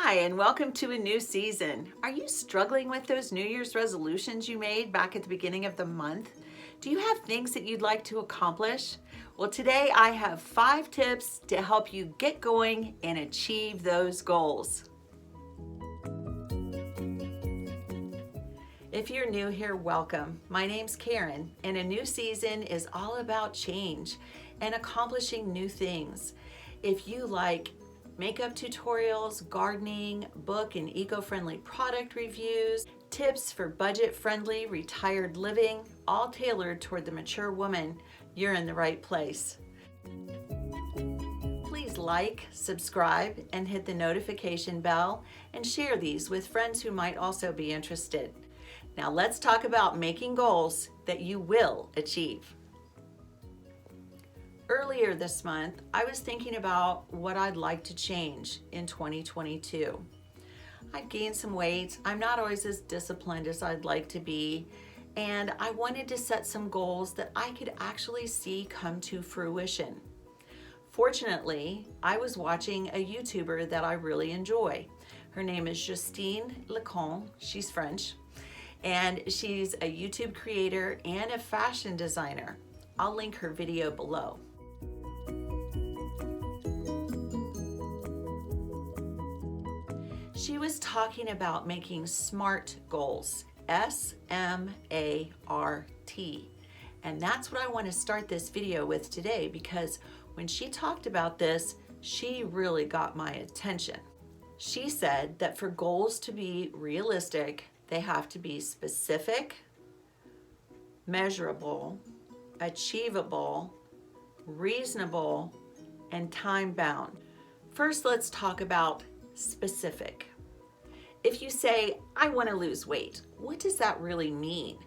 Hi, and welcome to a new season. Are you struggling with those New Year's resolutions you made back at the beginning of the month? Do you have things that you'd like to accomplish? Well, today I have 5 tips to help you get going and achieve those goals. If you're new here, welcome. My name's Karen, and a new season is all about change and accomplishing new things. If you like makeup tutorials, gardening, book and eco-friendly product reviews, tips for budget-friendly retired living, all tailored toward the mature woman, you're in the right place. Please like, subscribe, and hit the notification bell, and share these with friends who might also be interested. Now let's talk about making goals that you will achieve. Earlier this month, I was thinking about what I'd like to change in 2022. I've gained some weight. I'm not always as disciplined as I'd like to be, and I wanted to set some goals that I could actually see come to fruition. Fortunately, I was watching a YouTuber that I really enjoy. Her name is Justine Lecon. She's French, and she's a YouTube creator and a fashion designer. I'll link her video below. She was talking about making SMART goals, S.M.A.R.T. And that's what I want to start this video with today, because when she talked about this, she really got my attention. She said that for goals to be realistic, they have to be specific, measurable, achievable, reasonable, and time-bound. First, let's talk about specific. If you say, I want to lose weight, what does that really mean?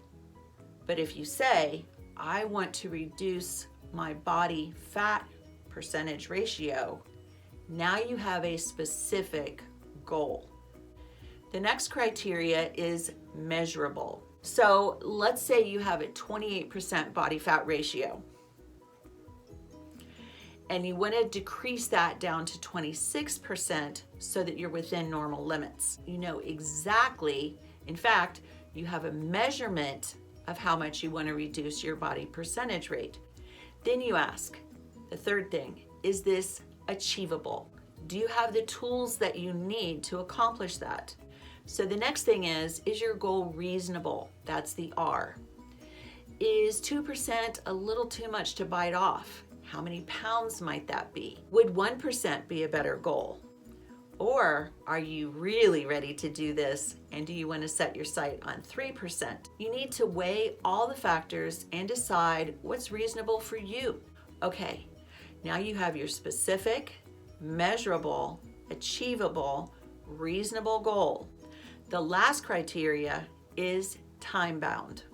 But if you say, I want to reduce my body fat percentage ratio, now you have a specific goal. The next criteria is measurable. So let's say you have a 28% body fat ratio, and you want to decrease that down to 26% so that you're within normal limits. You know exactly, in fact, you have a measurement of how much you want to reduce your body percentage rate. Then you ask, the third thing, is this achievable? Do you have the tools that you need to accomplish that? So the next thing is your goal reasonable? That's the R. Is 2% a little too much to bite off? How many pounds might that be? Would 1% be a better goal? Or are you really ready to do this, and do you want to set your sight on 3%? You need to weigh all the factors and decide what's reasonable for you. Okay, now you have your specific, measurable, achievable, reasonable goal. The last criteria is time-bound.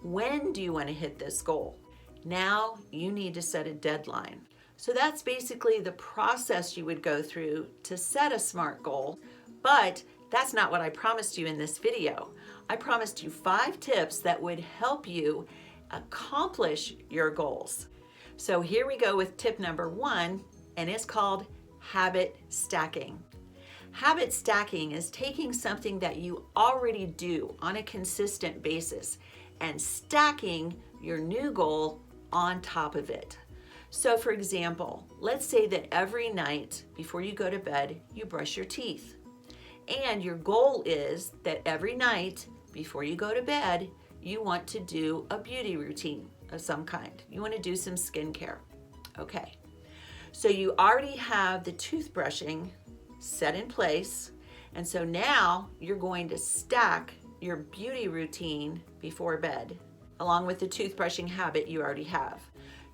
When do you want to hit this goal? Now you need to set a deadline. So that's basically the process you would go through to set a SMART goal, but that's not what I promised you in this video. I promised you 5 tips that would help you accomplish your goals. So here we go with tip number 1, and it's called habit stacking. Habit stacking is taking something that you already do on a consistent basis and stacking your new goal on top of it. So for example, let's say that every night before you go to bed, you brush your teeth. And your goal is that every night before you go to bed, you want to do a beauty routine of some kind. You want to do some skincare. Okay. So you already have the toothbrushing set in place. And so now you're going to stack your beauty routine before bed, along with the toothbrushing habit you already have.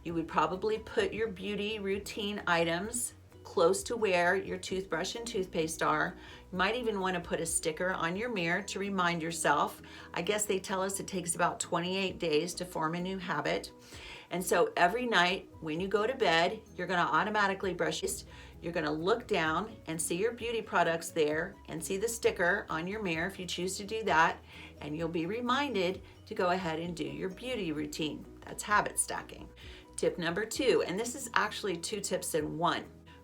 You would probably put your beauty routine items close to where your toothbrush and toothpaste are. You might even want to put a sticker on your mirror to remind yourself. I guess they tell us it takes about 28 days to form a new habit. And so every night when you go to bed, you're going to automatically brush. You're going to look down and see your beauty products there and see the sticker on your mirror if you choose to do that. And you'll be reminded to go ahead and do your beauty routine. That's habit stacking. Tip number 2, and this is actually 2 tips in one.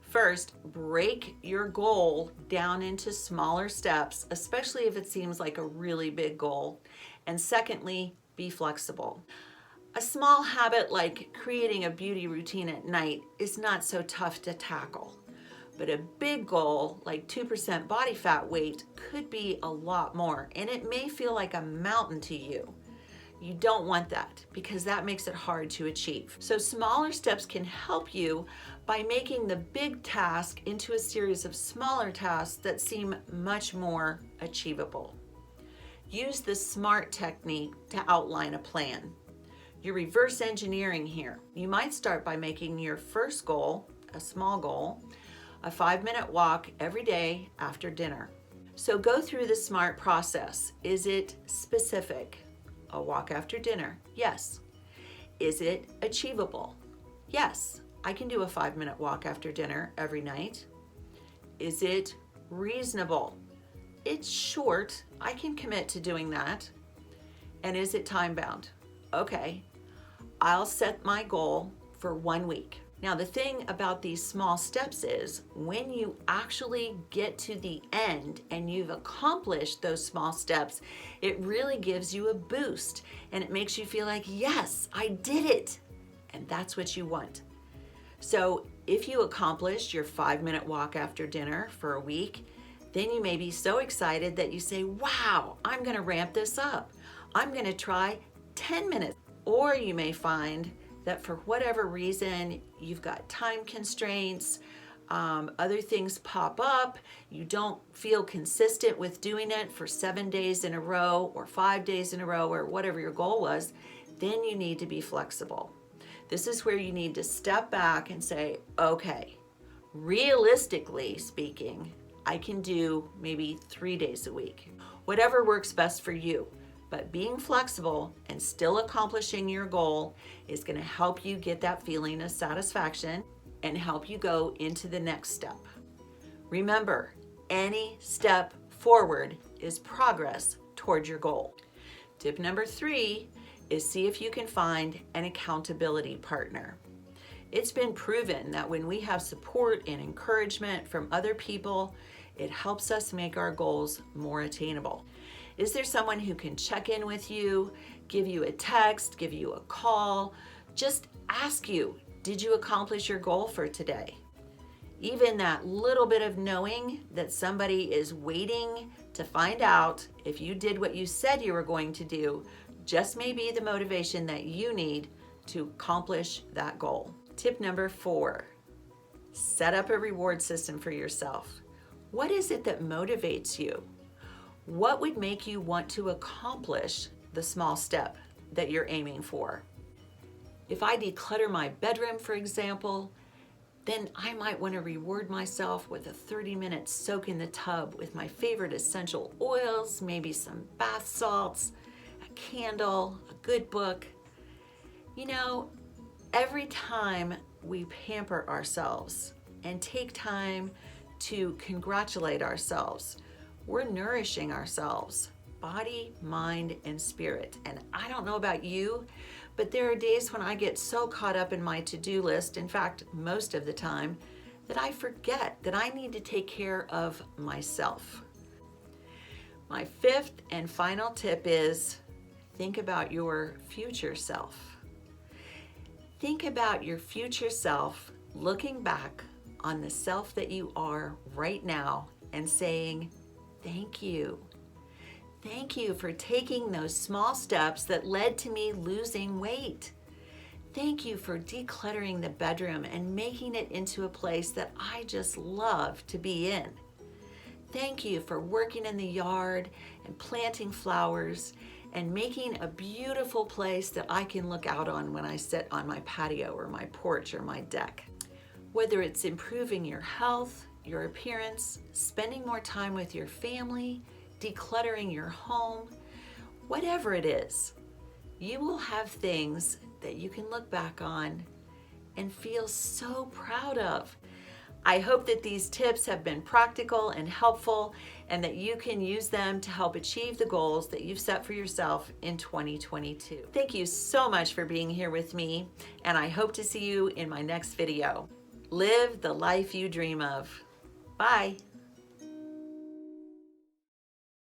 First, break your goal down into smaller steps, especially if it seems like a really big goal. And secondly, be flexible. A small habit like creating a beauty routine at night is not so tough to tackle. But a big goal like 2% body fat weight could be a lot more, and it may feel like a mountain to you. You don't want that because that makes it hard to achieve. So smaller steps can help you by making the big task into a series of smaller tasks that seem much more achievable. Use the SMART technique to outline a plan. You're reverse engineering here. You might start by making your first goal, a small goal, a 5-minute walk every day after dinner. So go through the SMART process. Is it specific? A walk after dinner? Yes. Is it achievable? Yes. I can do a 5-minute walk after dinner every night. Is it reasonable? It's short. I can commit to doing that. And is it time bound? Okay. I'll set my goal for 1 week. Now, the thing about these small steps is when you actually get to the end and you've accomplished those small steps, it really gives you a boost and it makes you feel like, yes, I did it. And that's what you want. So if you accomplished your 5-minute walk after dinner for a week, then you may be so excited that you say, wow, I'm going to ramp this up. I'm going to try 10 minutes. Or you may find that for whatever reason, you've got time constraints, other things pop up, you don't feel consistent with doing it for 7 days in a row or 5 days in a row or whatever your goal was, then you need to be flexible. This is where you need to step back and say, okay, realistically speaking, I can do maybe 3 days a week, whatever works best for you. But being flexible and still accomplishing your goal is going to help you get that feeling of satisfaction and help you go into the next step. Remember, any step forward is progress toward your goal. Tip number 3 is see if you can find an accountability partner. It's been proven that when we have support and encouragement from other people, it helps us make our goals more attainable. Is there someone who can check in with you, give you a text, give you a call, just ask you, did you accomplish your goal for today? Even that little bit of knowing that somebody is waiting to find out if you did what you said you were going to do just may be the motivation that you need to accomplish that goal. Tip number 4, set up a reward system for yourself. What is it that motivates you? What would make you want to accomplish the small step that you're aiming for? If I declutter my bedroom, for example, then I might want to reward myself with a 30-minute soak in the tub with my favorite essential oils, maybe some bath salts, a candle, a good book. You know, every time we pamper ourselves and take time to congratulate ourselves, we're nourishing ourselves, body, mind, and spirit. And I don't know about you, but there are days when I get so caught up in my to-do list, in fact, most of the time, that I forget that I need to take care of myself. My 5th and final tip is think about your future self. Think about your future self looking back on the self that you are right now and saying, thank you. Thank you for taking those small steps that led to me losing weight. Thank you for decluttering the bedroom and making it into a place that I just love to be in. Thank you for working in the yard and planting flowers and making a beautiful place that I can look out on when I sit on my patio or my porch or my deck. Whether it's improving your health, your appearance, spending more time with your family, decluttering your home, whatever it is, you will have things that you can look back on and feel so proud of. I hope that these tips have been practical and helpful and that you can use them to help achieve the goals that you've set for yourself in 2022. Thank you so much for being here with me, and I hope to see you in my next video. Live the life you dream of. Bye.